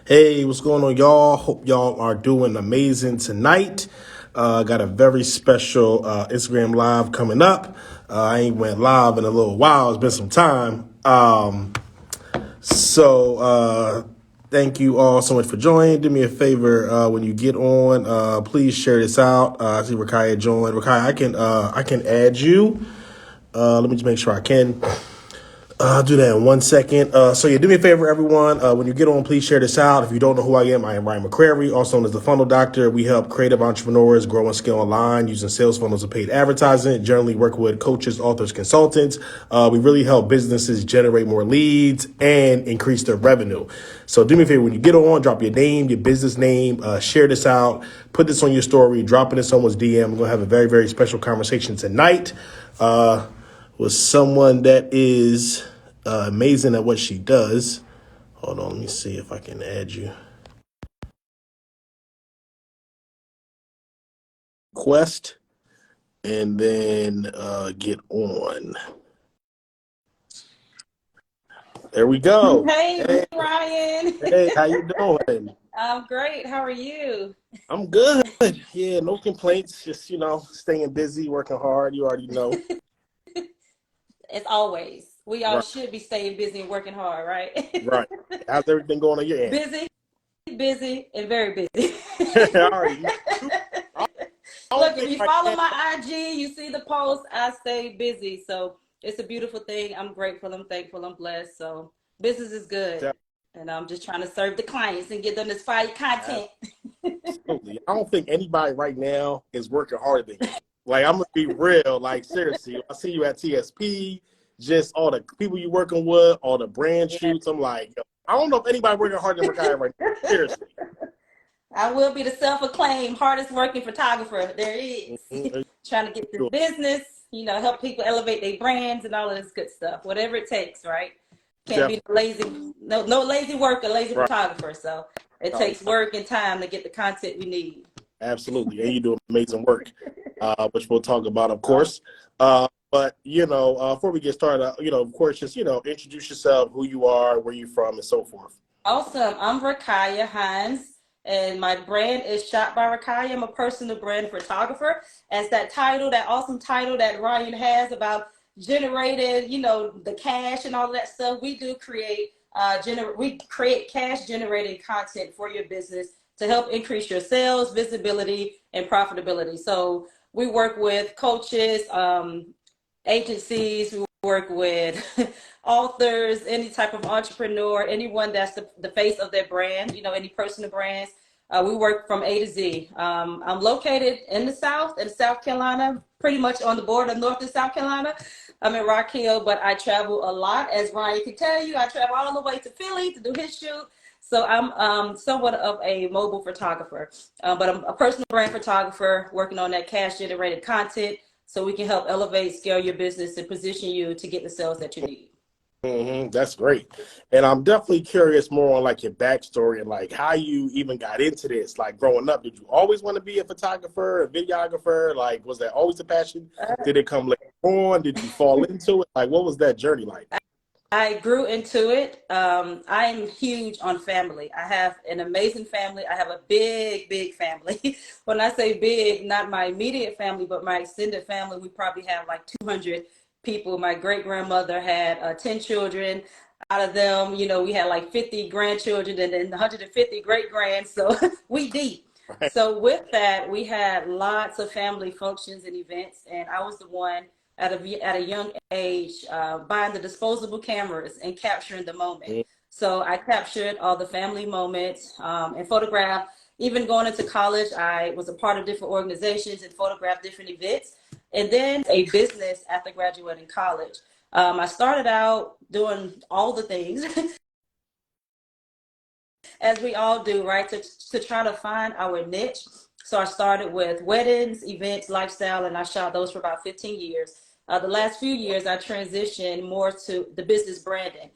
Hey, what's going on, y'all? Hope y'all are doing amazing tonight. Got a very special Instagram live coming up. I ain't went live in a little while. It's been some time. So thank you all so much for joining. Do me a favor when you get on, please share this out. I see Rakiya joined. Rakiya, I can add you. Let me just make sure I can. I'll do that in 1 second. So yeah, do me a favor, everyone. When you get on, please share this out. If you don't know who I am Ryan McCrary, also known as the Funnel Doctor. We help creative entrepreneurs grow and scale online using sales funnels and paid advertising. Generally work with coaches, authors, consultants. We really help businesses generate more leads and increase their revenue. So do me a favor, when you get on, drop your name, your business name, share this out, put this on your story, drop it in someone's DM. We're going to have a very, very special conversation tonight with someone that is amazing at what she does. Hold on, let me see if I can add you. Quest, and then get on. There we go. Hey, Hey, Ryan. hey, how you doing? I'm great. How are you? I'm good. Yeah, no complaints. Just staying busy, working hard. You already know. As always, we all Right, should be staying busy and working hard, right? right. How's everything going on your end? Busy, busy, and very busy. I already know. I don't Look, if think you I follow can. my IG, you see the post, I stay busy. So it's a beautiful thing. I'm grateful, I'm thankful, I'm blessed. So business is good. And I'm just trying to serve the clients and get them this fire content. Absolutely. I don't think anybody right now is working harder than you. Like, I'm gonna be real. Like, seriously, I see you at TSP, just all the people you working with, all the brand Yeah. shoots. I'm like, yo, I don't know if anybody working harder than Rakiya right now. Seriously. I will be the self-acclaimed hardest working photographer there is. Mhm. Trying to get this business, help people elevate their brands and all of this good stuff. Whatever it takes, right? Can't be Definitely. lazy, no lazy worker, lazy Right. photographer. So it No, takes work and time to get the content we need. absolutely. And you do amazing work, which we'll talk about, of Oh, course. But before we get started, of course, just introduce yourself, who you are, where you're from, and so forth. awesome. I'm Rakiya Hines, and my brand is Shot By Rakiya. I'm a personal brand photographer. As that title, that awesome title that Ryan has about generated, the cash and all of that stuff. We do create we create cash generating content for your business to help increase your sales, visibility, and profitability. So we work with coaches, agencies. We work with authors, any type of entrepreneur, anyone that's the face of their brand, any personal brands. We work from A to Z. I'm located in the South, in South Carolina, pretty much on the border of North and South Carolina. I'm in Rock Hill, but I travel a lot. As Ryan can tell you, I travel all the way to Philly to do his shoot. So I'm somewhat of a mobile photographer, but I'm a personal brand photographer working on that cash generated content so we can help elevate, scale your business, and position you to get the sales that you need. That's great. And I'm definitely curious more on like your backstory and like how you even got into this. Like growing up, did you always want to be a photographer, a videographer? Like, was that always a passion? Did it come later on? Did you fall into it? Like, what was that journey like? I grew into it. I'm huge on family. I have an amazing family. I have a big, big family. When I say big, not my immediate family, but my extended family, we probably have like 200 people. My great grandmother had 10 children. Out of them, we had like 50 grandchildren and then 150 great grands. So we deep. Right. So with that, we had lots of family functions and events, and I was the one at a young age, buying the disposable cameras and capturing the moment. So I captured all the family moments and photographed. Even going into college, I was a part of different organizations and photographed different events. And then a business after graduating college. I started out doing all the things as we all do, right? To try to find our niche. So I started with weddings, events, lifestyle, and I shot those for about 15 years. The last few years, I transitioned more to the business branding.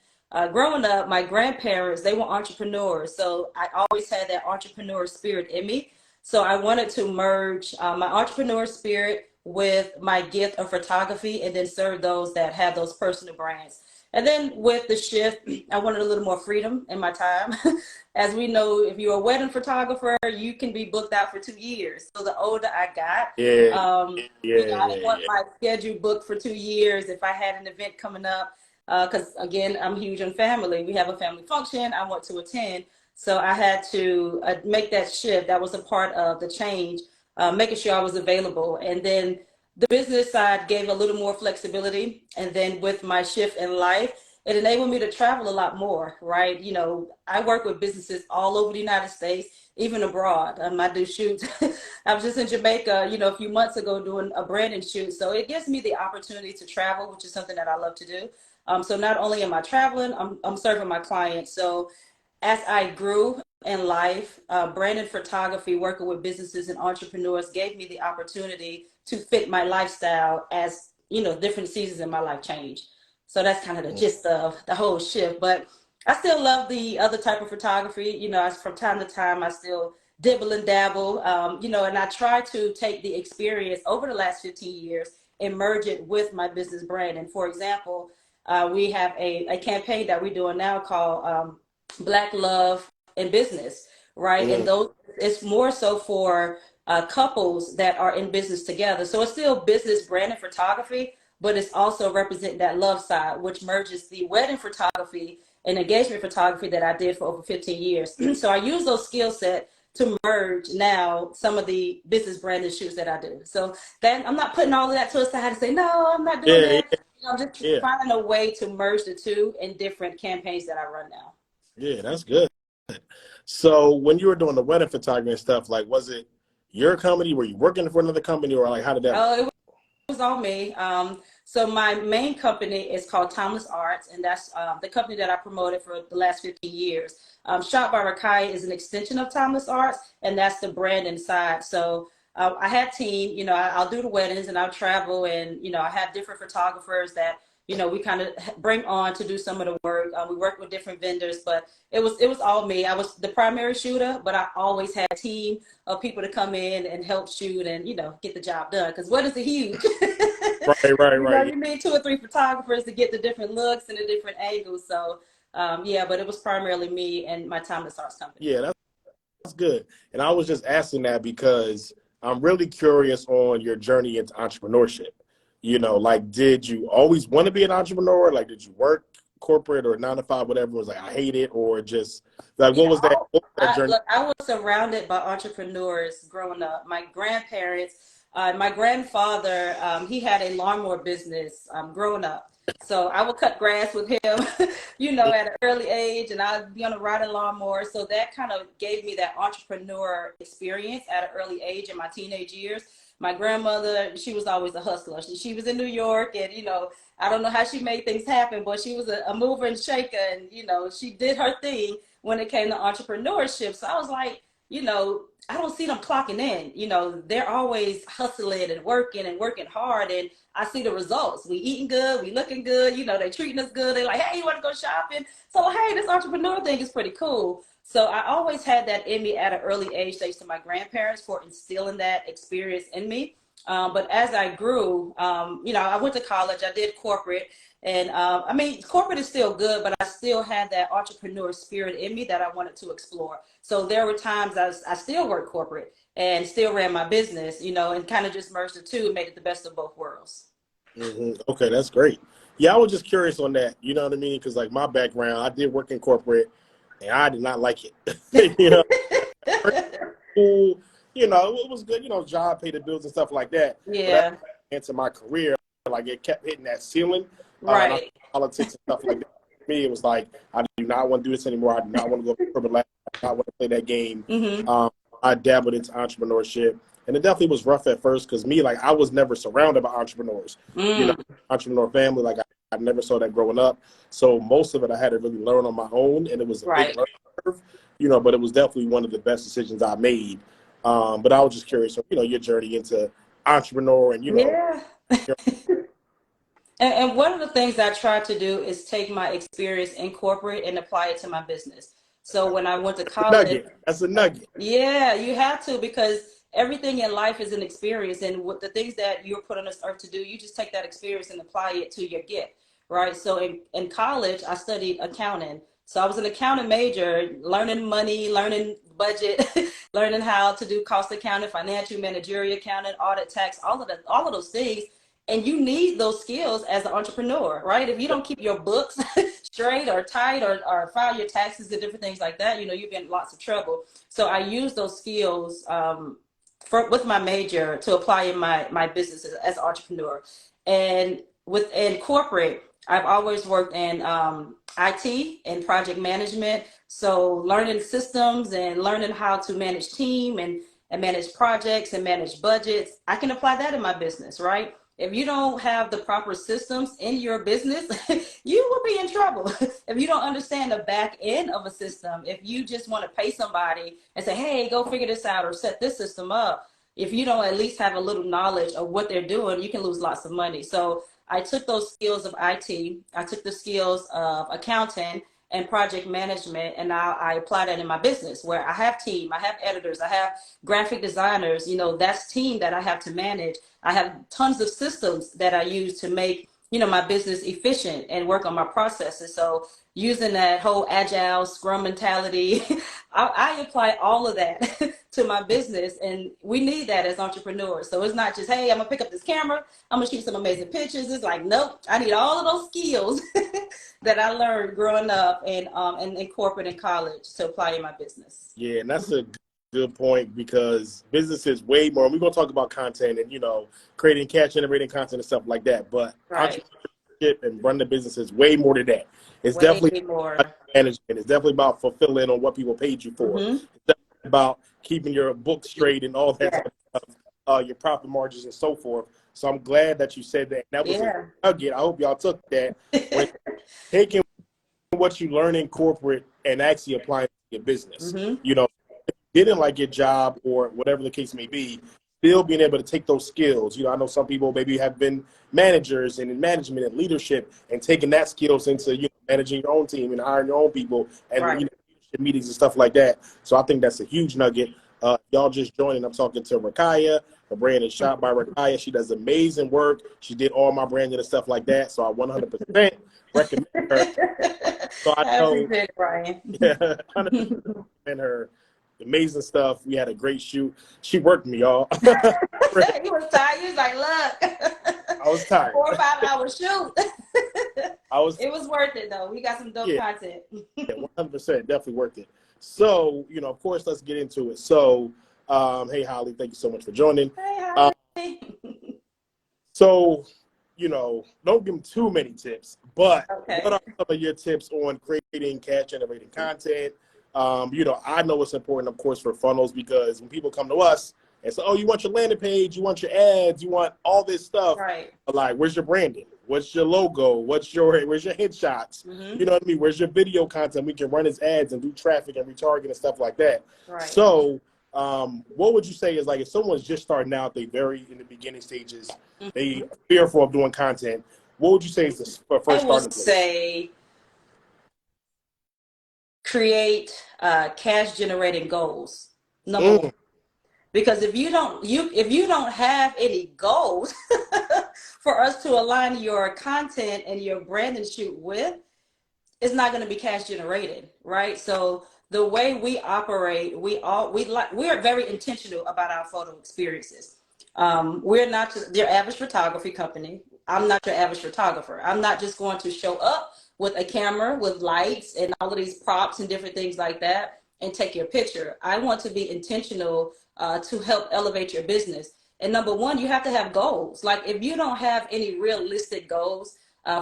Growing up, my grandparents, they were entrepreneurs. So I always had that entrepreneur spirit in me. So I wanted to merge my entrepreneur spirit with my gift of photography and then serve those that have those personal brands. And then with the shift, I wanted a little more freedom in my time. As we know, if you're a wedding photographer, you can be booked out for 2 years. So the older I got, Yeah, I yeah, didn't want yeah, my schedule booked for 2 years. If I had an event coming up, because again, I'm huge on family. We have a family function I want to attend. So I had to make that shift. That was a part of the change, making sure I was available. And then the business side gave a little more flexibility. And then with my shift in life, it enabled me to travel a lot more, right? I work with businesses all over the United States, even abroad. I do shoots. I was just in Jamaica, a few months ago doing a branding shoot. So it gives me the opportunity to travel, which is something that I love to do. So not only am I traveling, I'm serving my clients. So as I grew in life, branded photography, working with businesses and entrepreneurs gave me the opportunity to fit my lifestyle as, different seasons in my life change. So that's kind of the gist of the whole shift. But I still love the other type of photography. From time to time, I still dibble and dabble, and I try to take the experience over the last 15 years and merge it with my business brand. And for example, we have a campaign that we're doing now called Black Love in Business, right? And mm, those it's more so for couples that are in business together. So it's still business brand and photography, but it's also representing that love side, which merges the wedding photography and engagement photography that I did for over 15 years. So I use those skill set to merge now some of the business branded shoots that I do. So then I'm not putting all of that to a side to say, no, I'm not doing yeah, that. I'm just yeah, finding a way to merge the two in different campaigns that I run now. yeah. That's good. So when you were doing the wedding photography and stuff, like, was it your company? Were you working for another company, or like how did that? Oh, it was all me. So my main company is called Timeless Arts, and that's the company that I promoted for the last 15 years. Shot by Rakiya is an extension of Timeless Arts, and that's the brand inside. So I had team. I'll do the weddings and I'll travel, and I have different photographers that we kind of bring on to do some of the work. We work with different vendors, but it was all me. I was the primary shooter, but I always had a team of people to come in and help shoot and get the job done because weddings are huge. Right, right, right. You need two or three photographers to get the different looks and the different angles. So yeah, but it was primarily me and my Timeless Arts company. Yeah, that's good. And I was just asking that because I'm really curious on your journey into entrepreneurship. Like, did you always want to be an entrepreneur? Like, did you work corporate or 9 to 5, whatever? Was like, I hate it, or just like, Yeah, what was that journey? look, I was surrounded by entrepreneurs growing up. My grandparents, my grandfather, he had a lawnmower business growing up. So I would cut grass with him, at an early age, and I'd be on a riding lawnmower. So that kind of gave me that entrepreneur experience at an early age in my teenage years. My grandmother, she was always a hustler. She was in New York, and I don't know how she made things happen, but she was a mover and shaker, and she did her thing when it came to entrepreneurship. So I was like, I don't see them clocking in. They're always hustling and working hard. And I see the results. We eating good, we looking good, they treating us good. They're like, hey, you want to go shopping? So, hey, this entrepreneur thing is pretty cool. So I always had that in me at an early age, thanks to my grandparents for instilling that experience in me. But as I grew, I went to college, I did corporate, and I mean, corporate is still good, but I still had that entrepreneur spirit in me that I wanted to explore. So there were times I still worked corporate and still ran my business, and kind of just merged the two and made it the best of both worlds. Okay, that's great. Yeah, I was just curious on that. You know what I mean? Because like my background, I did work in corporate, and I did not like it. Cool. It was good. Job, pay the bills and stuff like that. But as Yeah, I into my career, like it kept hitting that ceiling. And I right. politics and stuff like that. For me, it was like I do not want to do this anymore. I do not want to go to corporate life. I do not want to play that game. Hmm. Um, I dabbled into entrepreneurship, and it definitely was rough at first because me, like, I was never surrounded by entrepreneurs. You know, Mm, entrepreneur family. Like, I never saw that growing up. So most of it, I had to really learn on my own, and it was a big right. learning curve. But it was definitely one of the best decisions I made. But I was just curious, your journey into entrepreneur and Yeah. your And one of the things I try to do is take my experience in corporate and apply it to my business. So when I went to college, nugget. That's a nugget. yeah, you have to because everything in life is an experience, and what the things that you're put on this earth to do, you just take that experience and apply it to your gift, right? So in college, I studied accounting. So I was an accounting major, learning money, learning budget, learning how to do cost accounting, financial, managerial accounting, audit, tax, all of those things. And you need those skills as an entrepreneur, right? If you don't keep your books straight or tight or file your taxes and different things like that, you get in lots of trouble. So I use those skills with my major to apply in my business as an entrepreneur. And within corporate, I've always worked in IT and project management. So learning systems and learning how to manage team and manage projects and manage budgets, I can apply that in my business, right? If you don't have the proper systems in your business, you will be in trouble. If you don't understand the back end of a system, if you just want to pay somebody and say, hey, go figure this out or set this system up, if you don't at least have a little knowledge of what they're doing, you can lose lots of money. So I took those skills of IT, I took the skills of accounting and project management, and now I apply that in my business where I have team, I have editors, I have graphic designers, that's team that I have to manage. I have tons of systems that I use to make, my business efficient and work on my processes. So using that whole agile scrum mentality, I apply all of that to my business, and we need that as entrepreneurs. So it's not just, hey, I'm gonna pick up this camera, I'm gonna shoot some amazing pictures. It's like, nope, I need all of those skills that I learned growing up and in corporate and college to apply in my business. Yeah, and that's a good point because business is way more. We're going to talk about content and, creating cash generating content and stuff like that. But Right. entrepreneurship and running the business is way more than that. It's Way definitely more. management. It's definitely about fulfilling on what people paid you for. Mm-hmm. It's definitely about keeping your books straight and all that type of stuff, your profit margins and so forth. So I'm glad that you said that. That was a nugget. I hope y'all took that. When taking what you learn in corporate and actually applying it to your business. Mm-hmm. Didn't like your job or whatever the case may be, still being able to take those skills. I know some people maybe have been managers and in management and leadership and taking that skills into managing your own team and hiring your own people and leadership meetings and stuff like that. So I think that's a huge nugget. Y'all just joining. I'm talking to Rakiya. Her brand is Shot By Rakiya. She does amazing work. She did all my branding and stuff like that. So I 100% recommend her. So I know, Brian. Yeah, 100% recommend her. Amazing stuff. We had a great shoot. She worked me, y'all. He was tired. He was like, look. I was tired. 4 or 5 hour shoot. It was worth it though. We got some dope content. Yeah, 100%. Definitely worth it. So, of course, let's get into it. So, hey, Holly, thank you so much for joining. Hey, Holly. So, don't give them too many tips, but what are some of your tips on creating cash generating content? I know it's important, of course, for funnels because when people come to us and say, oh, you want your landing page, you want your ads, you want all this stuff. Right. Like, where's your branding? What's your logo? Where's your headshots? Mm-hmm. You know what I mean? Where's your video content? We can run as ads and do traffic and retarget and stuff like that. Right. So what would you say is like if someone's just starting out, they very in the beginning stages, they are fearful of doing content, what would you say is the first starting place? I would say create cash generating goals. Number one. Because if you don't have any goals for us to align your content and your branding shoot with, it's not going to be cash generated, right? So the way we operate, we are very intentional about our photo experiences. We're not just your average photography company. I'm not your average photographer. I'm not just going to show up with a camera with lights and all of these props and different things like that and take your picture. I want to be intentional to help elevate your business. And number one, you have to have goals. Like if you don't have any realistic goals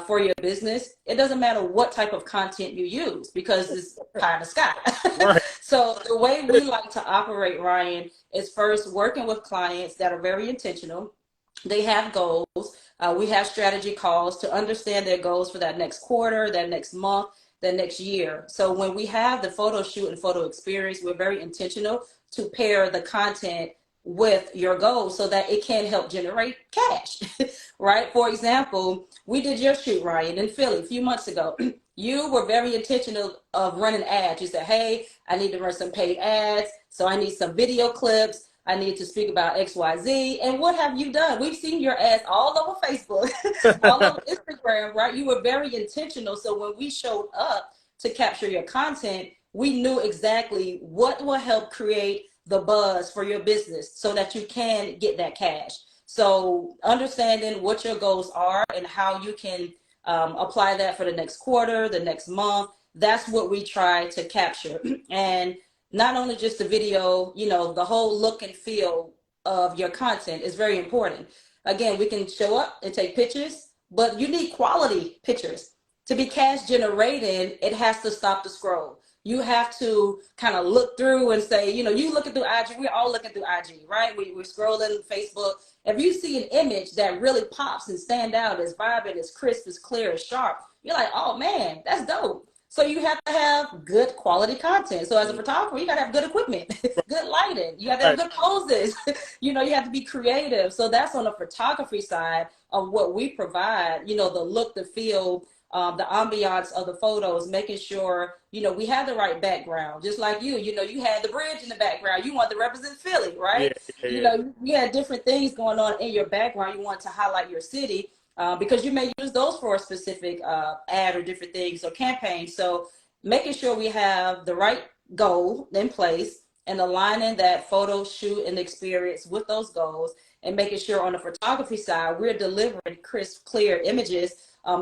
for your business, it doesn't matter what type of content you use because it's pie in the sky. Right. So the way we like to operate, Ryan, is first working with clients that are very intentional. They have goals. We have strategy calls to understand their goals for that next quarter, that next month, that next year. So when we have the photo shoot and photo experience, we're very intentional to pair the content with your goals so that it can help generate cash, right? For example, we did your shoot, Ryan, in Philly a few months ago. You were very intentional of running ads. You said, hey, I need to run some paid ads. So I need some video clips. I need to speak about XYZ. And what have you done? We've seen your ads all over Facebook, all over Instagram, right? You were very intentional. So when we showed up to capture your content, we knew exactly what will help create the buzz for your business so that you can get that cash. So understanding what your goals are and how you can apply that for the next quarter, the next month, that's what we try to capture. And not only just the video, the whole look and feel of your content is very important. Again, we can show up and take pictures, but you need quality pictures. To be cash generating, it has to stop the scroll. You have to kind of look through and say, you looking through IG, we're all looking through IG, right? We're scrolling Facebook. If you see an image that really pops and stand out, as vibrant, as crisp, as clear, as sharp, you're like, oh man, that's dope. So you have to have good quality content. So as a photographer, you got to have good equipment, good lighting. You have to have good poses. You have to be creative. So that's on the photography side of what we provide, the look, the feel, the ambiance of the photos, making sure, we have the right background. Just like you had the bridge in the background. You want to represent Philly, right? You had different things going on in your background. You want to highlight your city. Because you may use those for a specific ad or different things or campaign. So making sure we have the right goal in place and aligning that photo shoot and experience with those goals, and making sure on the photography side, we're delivering crisp, clear images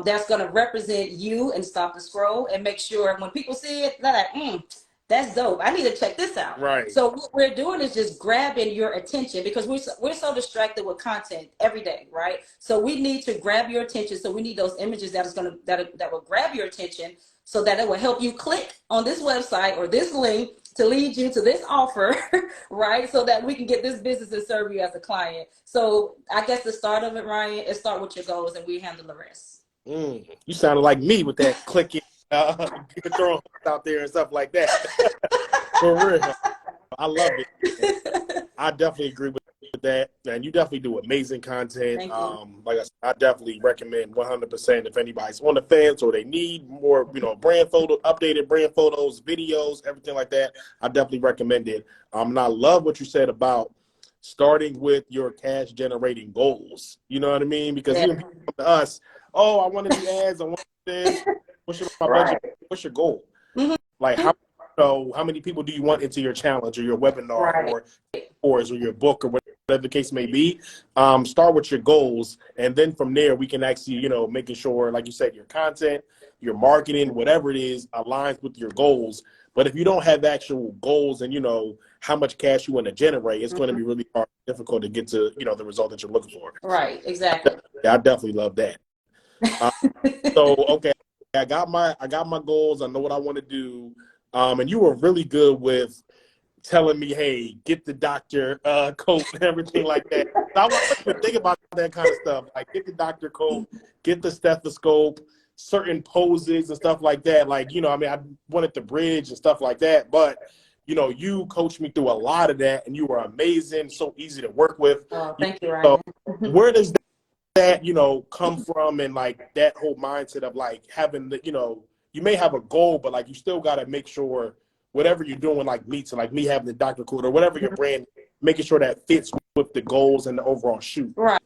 that's going to represent you and stop the scroll, and make sure when people see it, they're like, that's dope. I need to check this out. Right. So what we're doing is just grabbing your attention, because we're so distracted with content every day, right? So we need to grab your attention. So we need those images that will grab your attention, so that it will help you click on this website or this link to lead you to this offer, right? So that we can get this business and serve you as a client. So I guess the start of it, Ryan, is start with your goals, and we handle the rest. You sounded like me with that clicking, throwing out there and stuff like that. For real. I love it. I definitely agree with that. And you definitely do amazing content. Thank you. Like I said, I definitely recommend 100% if anybody's on the fence or they need more, updated brand photos, videos, everything like that. I definitely recommend it. And I love what you said about starting with your cash generating goals. You know what I mean? Because even people come to us, oh, I want to do ads, I want this. What's your budget? What's your goal? Mm-hmm. Like how many people do you want into your challenge or your webinar or course or your book or whatever the case may be? Start with your goals, and then from there we can actually, making sure, like you said, your content, your marketing, whatever it is, aligns with your goals. But if you don't have actual goals and how much cash you want to generate, it's going to be really hard, difficult to get to the result that you're looking for. Right, exactly. I definitely love that. So okay, I got my goals. I know what I want to do. And you were really good with telling me, hey, get the doctor coat and everything like that. So I want to think about that kind of stuff. Like, get the doctor coat, get the stethoscope, certain poses and stuff like that. Like, I wanted the bridge and stuff like that. But, you coached me through a lot of that, and you were amazing, so easy to work with. Oh, thank you, Ryan. So where does that, come from, and like that whole mindset of like having the, you may have a goal, but like you still got to make sure whatever you're doing, like me having the doctor code or whatever your brand, making sure that fits with the goals and the overall shoot. Right.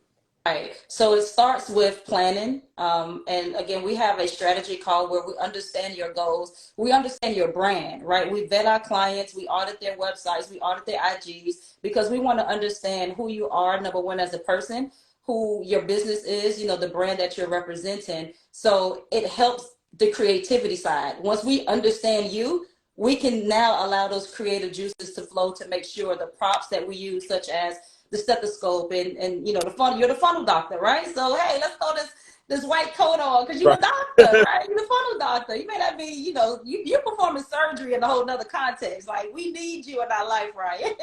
Right. So it starts with planning. And again, we have a strategy call where we understand your goals. We understand your brand, right? We vet our clients. We audit their websites. We audit their IGs, because we want to understand who you are, number one, as a person, who your business is, the brand that you're representing. So it helps the creativity side. Once we understand you, we can now allow those creative juices to flow to make sure the props that we use, such as the stethoscope and the funnel. You're the funnel doctor, right? So hey, let's throw this white coat on, because you're a doctor, right? You're the funnel doctor. You may not be, you're performing surgery in a whole nother context. Like, we need you in our life, right?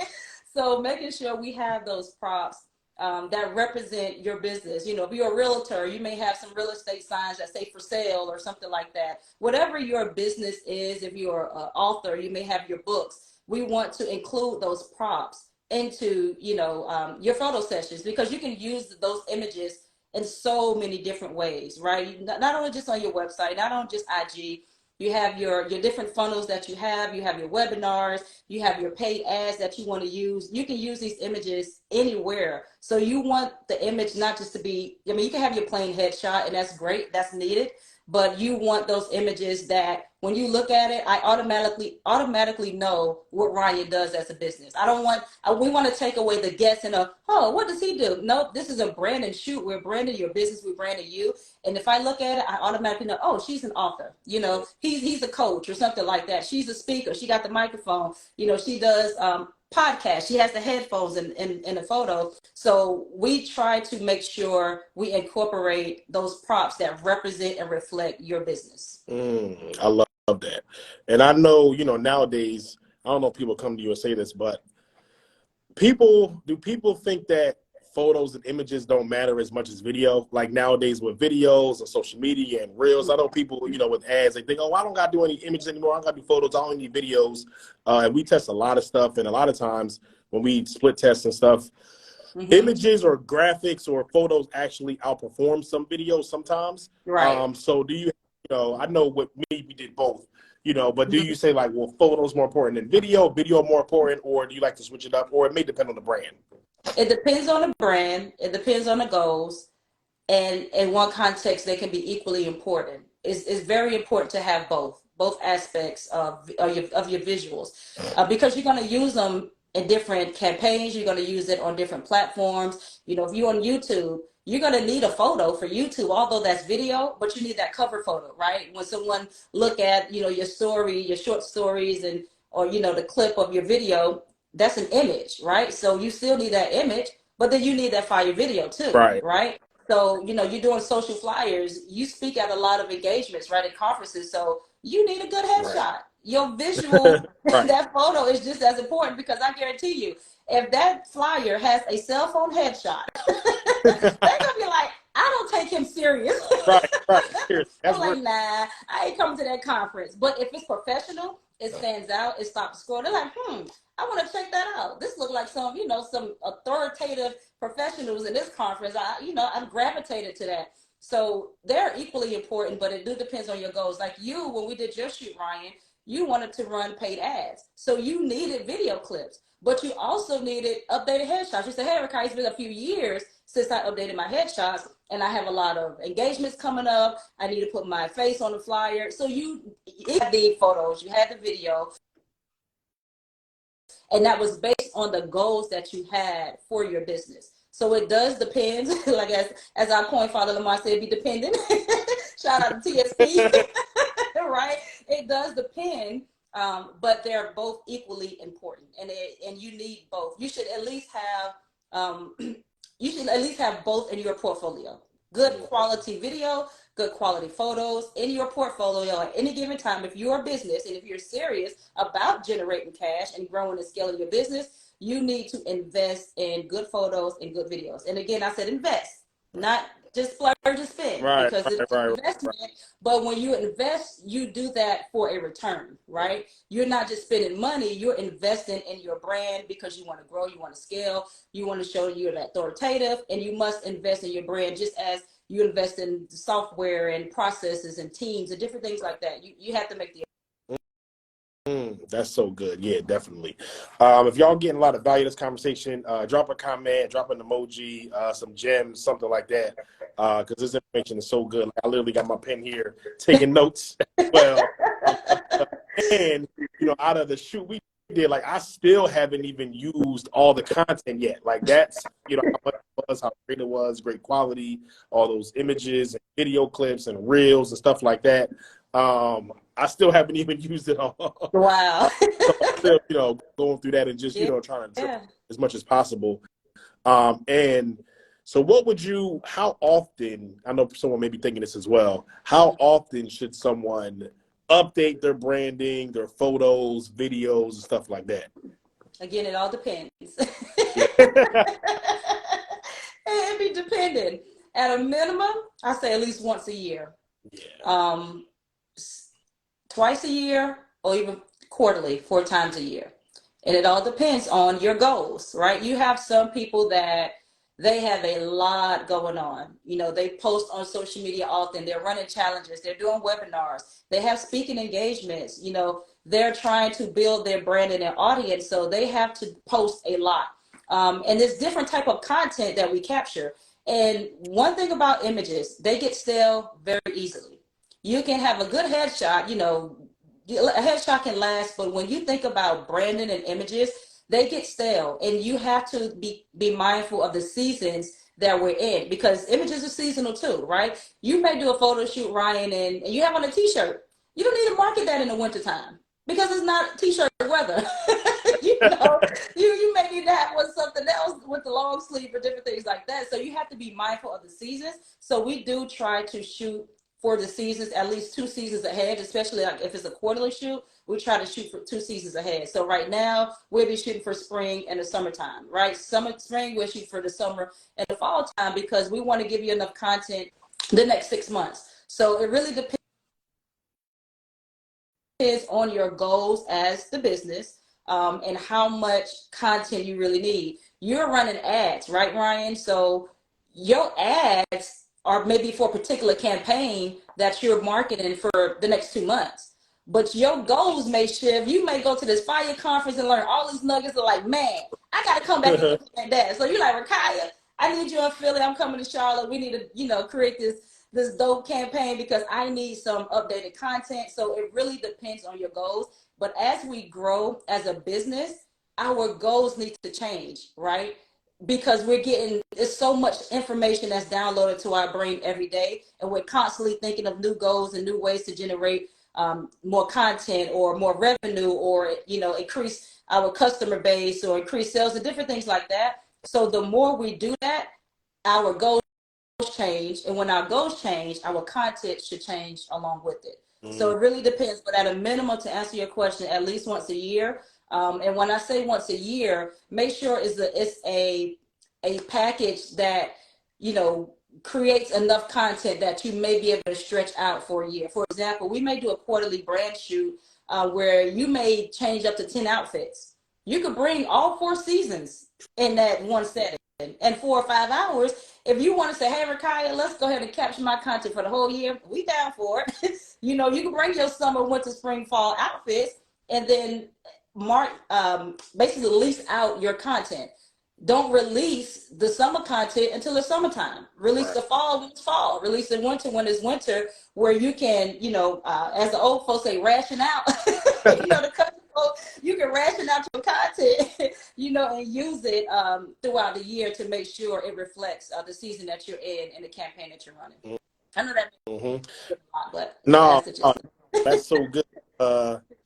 So making sure we have those props that represent your business. If you're a realtor, you may have some real estate signs that say for sale or something like that. Whatever your business is, if you're an author, you may have your books. We want to include those props into your photo sessions, because you can use those images in so many different ways, right? Not only just on your website, not on just IG, you have your different funnels that you have your webinars, you have your paid ads that you want to use. You can use these images anywhere. So you want the image not just to be, I mean, you can have your plain headshot and that's great, that's needed, but you want those images that when you look at it, I automatically know what Ryan does as a business. I don't want, we want to take away the guessing of, oh, what does he do? Nope, this is a brand and shoot. We're branding your business, we're branding you. And if I look at it, I automatically know, oh, she's an author. You know, he's a coach or something like that. She's a speaker. She got the microphone. You know, she does podcast. She has the headphones in the photo. So we try to make sure we incorporate those props that represent and reflect your business. I love that. And I know, you know, nowadays, I don't know if people come to you and say this, but do people think that photos and images don't matter as much as video? Like nowadays with videos and social media and reels, I know people, you know, with ads, they think, oh, I don't got to do any images anymore. I don't got to do photos. I only need videos. And we test a lot of stuff. And a lot of times when we split test and stuff, images or graphics or photos actually outperform some videos sometimes. Right. So do you, you know, I know with me, we did both. You know, but do you say like, well, photos more important than video more important, or do you like to switch it up, or it may depend on the brand? It depends on the brand. It depends on the goals. And in one context, they can be equally important. It's very important to have both aspects of your visuals, because you're going to use them in different campaigns. You're going to use it on different platforms. You know, if you're on YouTube, you're going to need a photo for YouTube, although that's video, but you need that cover photo, right? When someone look at, you know, your story, your short stories, and or, you know, the clip of your video, that's an image, right? So you still need that image, but then you need that fire video too, Right. right? So, you know, you're doing social flyers, you speak at a lot of engagements, right, at conferences. So you need a good Right. headshot. Your visual, Right. that photo is just as important, because I guarantee you, if that flyer has a cell phone headshot, they're gonna be like, I don't take him serious. Right. Right. Seriously, They're that's real. like, nah, I ain't coming to that conference. But if it's professional, it stands out, it stops the score. They're like, I want to check that out. This looks like some, you know, some authoritative professionals in this conference. I'm gravitated to that. So they're equally important, but it do depends on your goals. Like you, when we did your shoot, Ryan, you wanted to run paid ads. So you needed video clips, but you also needed updated headshots. You said, hey, Rakiya, it's been a few years since I updated my headshots, and I have a lot of engagements coming up. I need to put my face on the flyer. So you had the photos, you had the video, and that was based on the goals that you had for your business. So it does depend, like as our point father Lamar said, be dependent. Shout out to TSP, right? It does depend, but they're both equally important, and you need both. You should at least have both in your portfolio. Good quality video, good quality photos in your portfolio at any given time. If you're a business and if you're serious about generating cash and growing and scaling your business, you need to invest in good photos and good videos. And again, I said invest, not just splurge and spend, Right. because Right. it's an Right. investment. But when you invest, you do that for a return, right? You're not just spending money, you're investing in your brand because you want to grow, you want to scale, you want to show you're authoritative, and you must invest in your brand just as you invest in software and processes and teams and different things like that. You have to make the That's so good. Yeah, definitely. If y'all getting a lot of value in this conversation, drop a comment, drop an emoji, some gems, something like that. Because this information is so good. Like, I literally got my pen here taking notes as well. And, you know, out of the shoot we did, like, I still haven't even used all the content yet. Like, that's, you know, how much it was, how great it was, great quality, all those images and video clips and reels and stuff like that. I still haven't even used it all. wow. So I'm still, you know, going through that and just, you know, trying to Yeah. as much as possible. And so how often, I know someone may be thinking this as well, how often should someone update their branding, their photos, videos, and stuff like that? Again, it all depends. Yeah. It be dependent. At a minimum, I say at least once a year. Yeah. Twice a year, or even quarterly, 4 times a year. And it all depends on your goals, right? You have some people that they have a lot going on. You know, they post on social media often. They're running challenges. They're doing webinars. They have speaking engagements. You know, they're trying to build their brand and their audience. So they have to post a lot. And there's different type of content that we capture. And one thing about images, they get stale very easily. You can have a good headshot, you know, a headshot can last, but when you think about branding and images, they get stale, and you have to be mindful of the seasons that we're in, because images are seasonal too, right? You may do a photo shoot, Ryan, and you have on a t-shirt. You don't need to market that in the wintertime because it's not t-shirt weather. You know, you may need to have one something else with the long sleeve or different things like that. So you have to be mindful of the seasons. So we do try to shoot for the seasons at least 2 seasons ahead, especially like if it's a quarterly shoot. We try to shoot for 2 seasons ahead. So right now we'll be shooting for spring and the summertime, right? Spring we'll shoot for the summer and the fall time, because we want to give you enough content the next 6 months. So it really depends on your goals as the business, and how much content you really need. You're running ads, right, Ryan? So your ads are maybe for a particular campaign that you're marketing for the next 2 months. But your goals may shift. You may go to this fire conference and learn all these nuggets. Are like, man, I got to come back and implement that. So you're like, Rakiya, I need you in Philly. I'm coming to Charlotte. We need to, you know, create this dope campaign because I need some updated content. So it really depends on your goals. But as we grow as a business, our goals need to change, right? Because we're getting, it's so much information that's downloaded to our brain every day, and we're constantly thinking of new goals and new ways to generate more content or more revenue, or, you know, increase our customer base or increase sales and different things like that. So the more we do that, our goals change, and when our goals change, our content should change along with it. So it really depends, but at a minimum, to answer your question, at least once a year. And when I say once a year, make sure it's a package that, you know, creates enough content that you may be able to stretch out for a year. For example, we may do a quarterly brand shoot, where you may change up to 10 outfits. You could bring all 4 seasons in that one setting, and 4 or 5 hours. If you want to say, hey, Rakiya, let's go ahead and capture my content for the whole year, we down for it. You know, you can bring your summer, winter, spring, fall outfits, and then basically lease out your content. Don't release the summer content until it's summertime. Release the fall when it's fall. Release the winter when it's winter, where you can, you know, as the old folks say, ration out. You know, the country folks, you can ration out your content, you know, and use it throughout the year to make sure it reflects the season that you're in and the campaign that you're running. I know that makes a lot, but No, that's the gist. that's so good.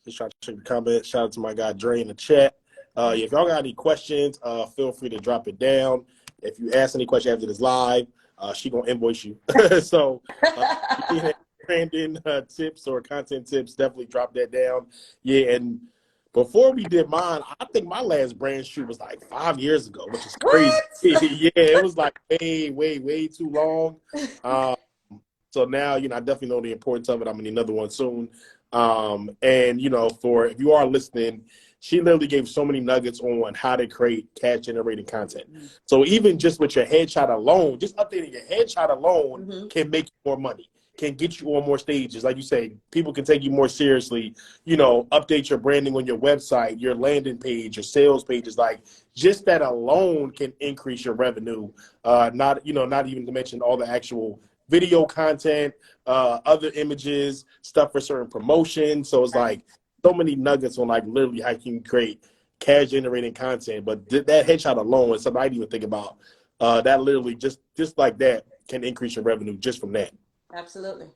Just trying to check the comment. Shout out to my guy Dre in the chat. If y'all got any questions, feel free to drop it down. If you ask any question after this live, she gonna invoice you. So branding tips or content tips, definitely drop that down. Yeah, and before we did mine, I think my last brand shoot was like 5 years ago, which is crazy. What? Yeah, it was like way too long. So now, you know, I definitely know the importance of it. I'm gonna need another one soon. And you know, for if you are listening, she literally gave so many nuggets on how to create cash generating content. So even just with your headshot alone, just updating your headshot alone can make you more money, can get you on more stages. Like you say, people can take you more seriously, you know, update your branding on your website, your landing page, your sales pages. Like just that alone can increase your revenue. Not even to mention all the actual video content, other images, stuff for certain promotions. So it's like so many nuggets on like literally how you can create cash generating content. But that headshot alone is something I didn't even think about. That literally just like that can increase your revenue just from that. Absolutely.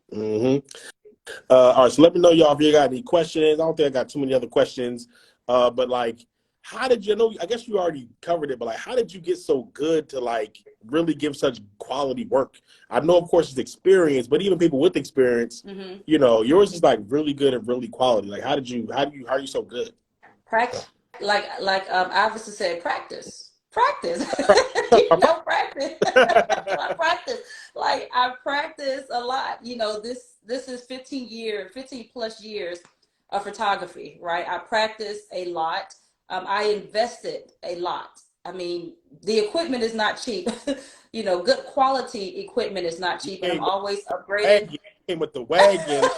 All right, so let me know, y'all, if you got any questions. I don't think I got too many other questions. But like, how did you know? I guess you already covered it, but like, how did you get so good to like really give such quality work? I know, of course, it's experience, but even people with experience, you know, yours is like really good and really quality. Like, how are you so good? Practice, like obviously said, practice. You know, practice. I practice. Like I practice a lot. You know, this is 15 plus years of photography, right? I practiced a lot. I invested a lot I mean, the equipment is not cheap. You know, good quality equipment is not You cheap, and I'm came with always the upgrading. wagon. You came with the wagon. It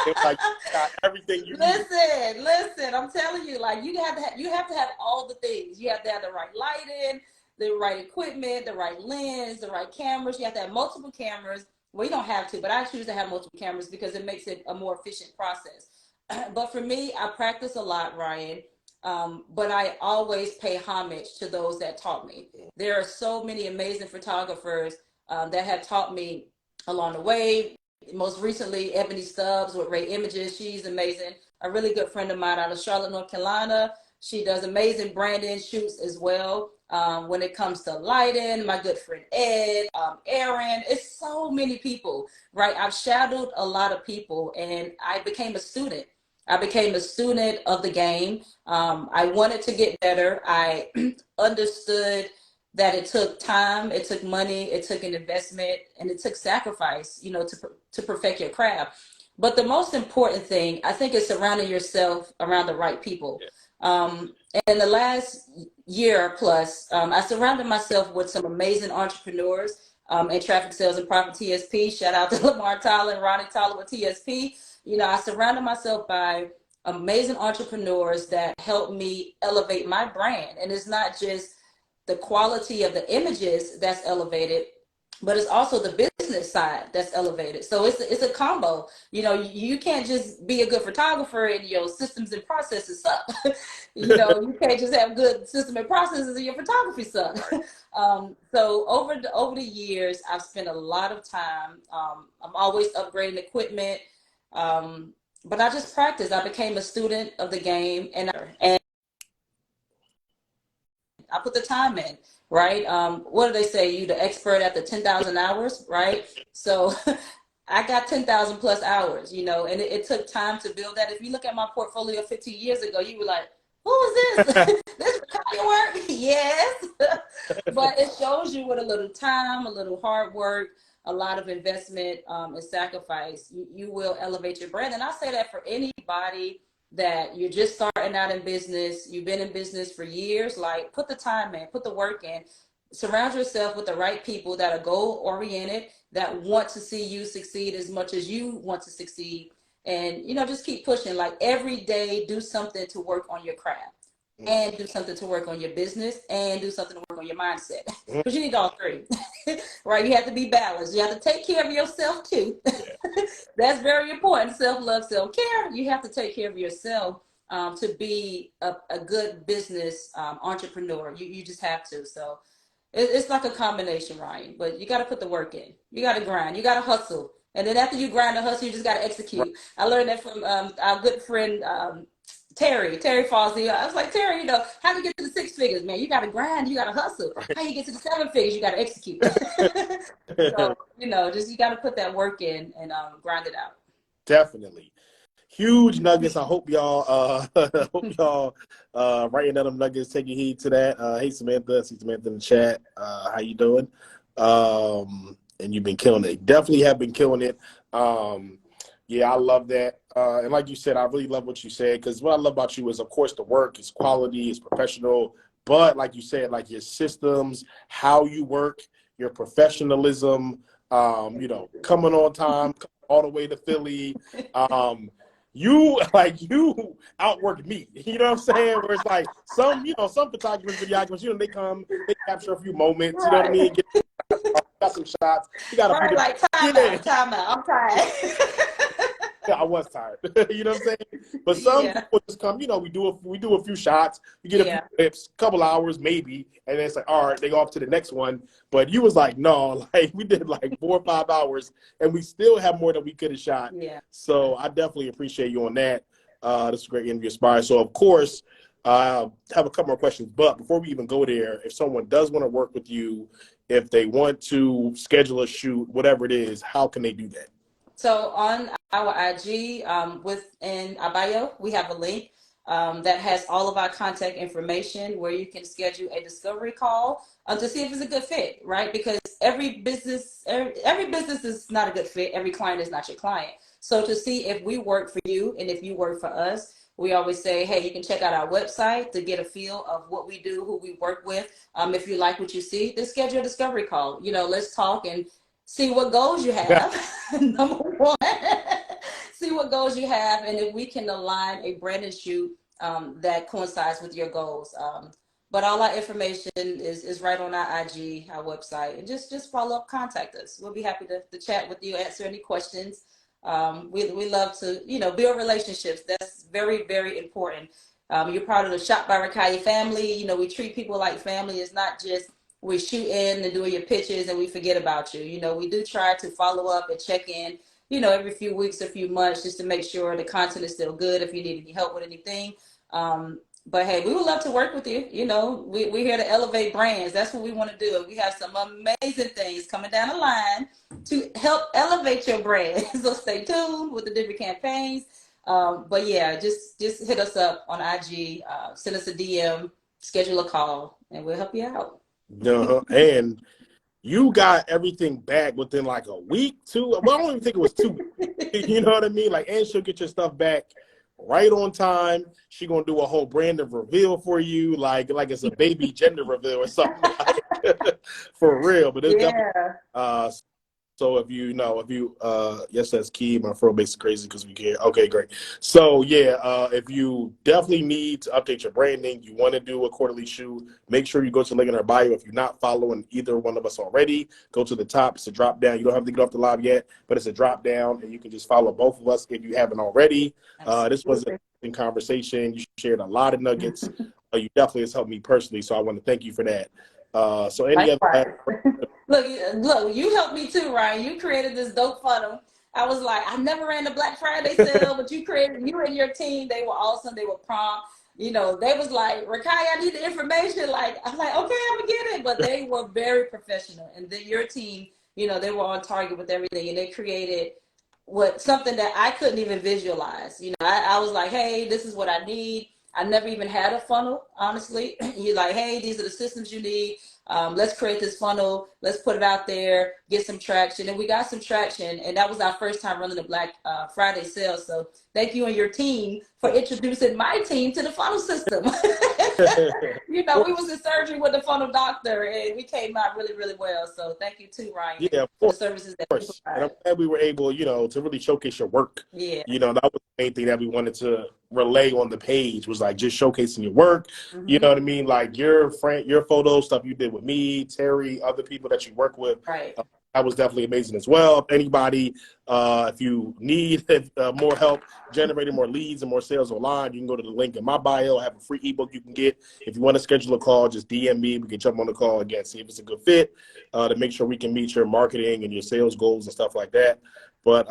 was like you got everything you need. Listen, I'm telling you, like you have to have all the things. You have to have the right lighting, the right equipment, the right lens, the right cameras. You have to have multiple cameras. Well, you don't have to, but I choose to have multiple cameras because it makes it a more efficient process. But for me, I practice a lot, Ryan. But I always pay homage to those that taught me. There are so many amazing photographers that have taught me along the way. Most recently, Ebony Stubbs with Ray Images. She's amazing. A really good friend of mine out of Charlotte, North Carolina. She does amazing branding shoots as well. When it comes to lighting, my good friend Ed, Aaron, it's so many people, right? I've shadowed a lot of people and I became a student. I became a student of the game. I wanted to get better. I understood that it took time, it took money, it took an investment, and it took sacrifice, you know, to perfect your craft. But the most important thing, I think, is surrounding yourself around the right people. Yeah. In the last year plus, I surrounded myself with some amazing entrepreneurs in traffic sales and profit TSP. Shout out to Lamar Tyler and Ronnie Tyler with TSP. You know, I surrounded myself by amazing entrepreneurs that helped me elevate my brand. And it's not just the quality of the images that's elevated, but it's also the business side that's elevated. So it's a combo. You know, you can't just be a good photographer and your systems and processes suck. You know, you can't just have good system and processes and your photography suck. So over the years, I've spent a lot of time. I'm always upgrading equipment. But I just practiced. I became a student of the game, and I put the time in, right? What do they say? You the expert at the 10,000 hours, right? So I got 10,000 plus hours, you know, and it took time to build that. If you look at my portfolio 15 years ago, you were like, who is this? This Rakiya work? Yes. But it shows you with a little time, a little hard work, a lot of investment and sacrifice, you will elevate your brand. And I say that for anybody that you're just starting out in business, you've been in business for years, like put the time in, put the work in, surround yourself with the right people that are goal oriented, that want to see you succeed as much as you want to succeed. And, you know, just keep pushing, like every day, do something to work on your craft and do something to work on your business and do something to work on your mindset because you need all three. Right? You have to be balanced. You have to take care of yourself too. Yeah. That's very important. Self-love, self-care. You have to take care of yourself to be a good business entrepreneur. You just have to. So it's like a combination, Ryan. But you got to put the work in. You got to grind. You got to hustle. And then after you grind and hustle, you just got to Right. execute. I learned that from our good friend Terry Fosby. I was like, Terry, you know, how do you get to the six figures, man? You got to grind, you got to hustle. How you get to the seven figures, you got to execute. So, you know, just you got to put that work in and grind it out. Definitely. Huge nuggets. I hope y'all writing down them nuggets, taking heed to that. Hey Samantha, see Samantha in the chat. How you doing? And you've been killing it. Definitely have been killing it. Yeah, I love that. And like you said, I really love what you said, because what I love about you is, of course, the work is quality, it's professional, but like you said, like your systems, how you work, your professionalism, you know, coming on time, all the way to Philly. You outworked me. You know what I'm saying? Where it's like some photographers, videographers, they come, they capture a few moments, you know what I Right. mean? Got some shots. You got a few Right, different, like time yeah. out, time out. I'm tired. Yeah, I was tired. You know what I'm saying? But some Yeah, people just come, we do a few shots, we get a few yeah, clips, couple hours maybe, and then it's like, all right, they go off to the next one. But you was like, no, like we did like 4 or 5 hours, and we still have more than we could have shot. yeah. So I definitely appreciate you on that. This is a great interview, Aspire. So of course, I have a couple more questions, but before we even go there, if someone does want to work with you, if they want to schedule a shoot, whatever it is, how can they do that? So on our IG, within our bio, we have a link that has all of our contact information where you can schedule a discovery call to see if it's a good fit, right? Because every business is not a good fit. Every client is not your client. So to see if we work for you and if you work for us, we always say, hey, you can check out our website to get a feel of what we do, who we work with. If you like what you see, then schedule a discovery call. Let's talk and see what goals you have. Number one, see what goals you have, and if we can align a brand and shoot that coincides with your goals. But all our information is right on our IG, our website, and just follow up, contact us. We'll be happy to chat with you, answer any questions. We love to build relationships. That's very, very important. You're part of the Shot By Rakiya family. We treat people like family. It's not just we shoot in and doing your pitches and we forget about you. We do try to follow up and check in, every few weeks, a few months, just to make sure the content is still good. If you need any help with anything. But hey, we would love to work with you. We're here to elevate brands. That's what we want to do. And we have some amazing things coming down the line to help elevate your brand. So stay tuned with the different campaigns. But yeah, just hit us up on IG, send us a DM, schedule a call, and we'll help you out. And you got everything back within like a week, two. Well, I don't even think it was 2 weeks. You know what I mean? Like, and she'll get your stuff back right on time. She gonna do a whole brand of reveal for you, like it's a baby gender reveal or something. For real. But it's definitely so if you yes, that's key. My throat makes it crazy because we can't. Okay, great. So yeah, if you definitely need to update your branding, you want to do a quarterly shoot, make sure you go to the link in our bio. If you're not following either one of us already, go to the top. It's a drop down. You don't have to get off the live yet, but it's a drop down, and you can just follow both of us if you haven't already. This was an interesting conversation. You shared a lot of nuggets. You definitely has helped me personally, so I want to thank you for that. So any other Look, you helped me too, Ryan. You created this dope funnel. I was like, I never ran the Black Friday sale, but you and your team, they were awesome. They were prompt. They was like, Rakiya, I need the information. Like, I'm like, okay, I'm gonna get it. But they were very professional. And then your team, they were on target with everything, and they created something that I couldn't even visualize. I was like, hey, this is what I need. I never even had a funnel, honestly. You're like, hey, these are the systems you need. Let's create this funnel. Let's put it out there, get some traction. And we got some traction. And that was our first time running the Black Friday sale. So thank you and your team for introducing my team to the funnel system. We was in surgery with the funnel doctor, and we came out really, really well. So thank you too, Ryan. Yeah, for the services that we provide. And I'm glad we were able, to really showcase your work. Yeah. That was the main thing that we wanted to relay on the page, was like just showcasing your work. Mm-hmm. You know what I mean? Like your photo stuff you did with me, Terry, other people that you work with. Right. That was definitely amazing as well. If anybody, if you need more help generating more leads and more sales online, you can go to the link in my bio. I have a free ebook you can get. If you want to schedule a call, just DM me. We can jump on the call again, see if it's a good fit, to make sure we can meet your marketing and your sales goals and stuff like that. But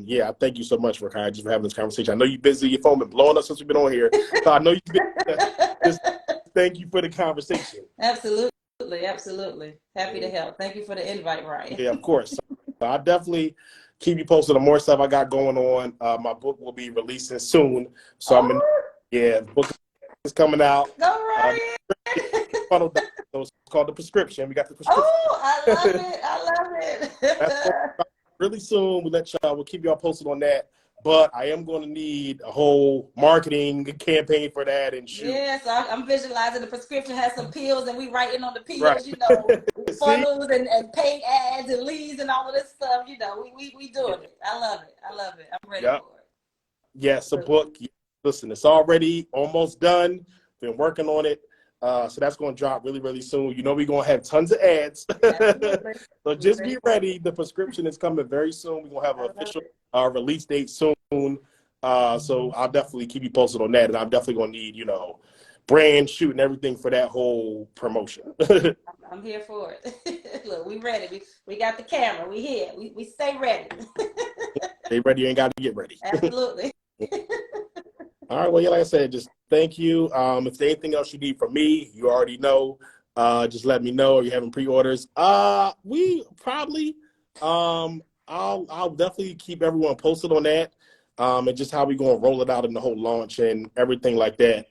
yeah, thank you so much, Rakiya, just for having this conversation. I know you're busy. Your phone been blowing up since we've been on here. So I know you've been just thank you for the conversation. Absolutely. Happy to help. Thank you for the invite, Ryan. Yeah, of course. So I'll definitely keep you posted on more stuff I got going on. My book will be releasing soon. So the book is coming out. Go, Ryan. So it's called The Prescription. We got The Prescription. Oh, I love it. That's really soon. We'll keep y'all posted on that. But I am going to need a whole marketing campaign for that and shoot. Yes, I'm visualizing the prescription has some pills, and we writing on the pills, right. funnels and paid ads and leads and all of this stuff. We doing it. I love it. I'm ready for it. Yes, a book. Listen, it's already almost done. Been working on it. So that's going to drop really, really soon. We're going to have tons of ads. So just be ready. The prescription is coming very soon. We're going to have an official release date soon. So I'll definitely keep you posted on that. And I'm definitely going to need, brand shoot and everything for that whole promotion. I'm here for it. Look, we ready. We got the camera. We here. We stay ready. Stay ready. You ain't got to get ready. Absolutely. All right. Well, yeah, like I said, just thank you. If there's anything else you need from me, you already know. Just let me know. Are you having pre-orders? We probably. I'll definitely keep everyone posted on that. And just how we gonna roll it out in the whole launch and everything like that.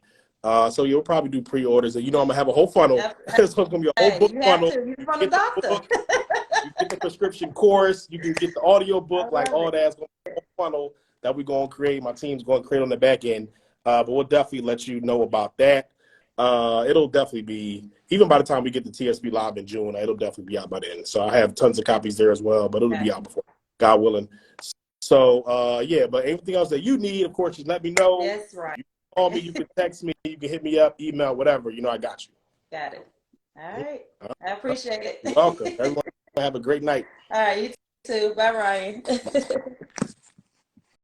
So you'll probably do pre-orders, and I'm gonna have a whole funnel. So it's gonna be a whole book funnel. You're from the doctor. You get the prescription course. You can get the audio book, like all that's gonna be a whole funnel that we're gonna create. My team's gonna create on the back end. But we'll definitely let you know about that. It'll definitely be, even by the time we get to TSP Live in June, it'll definitely be out by then. So I have tons of copies there as well, but it'll be out before, God willing. So, yeah, but anything else that you need, of course, just let me know. That's right. You can call me, you can text me, you can hit me up, email, whatever. You know, I got you. Got it. All right. I appreciate it. You're welcome. Everyone have a great night. All right, you too. Bye, Ryan.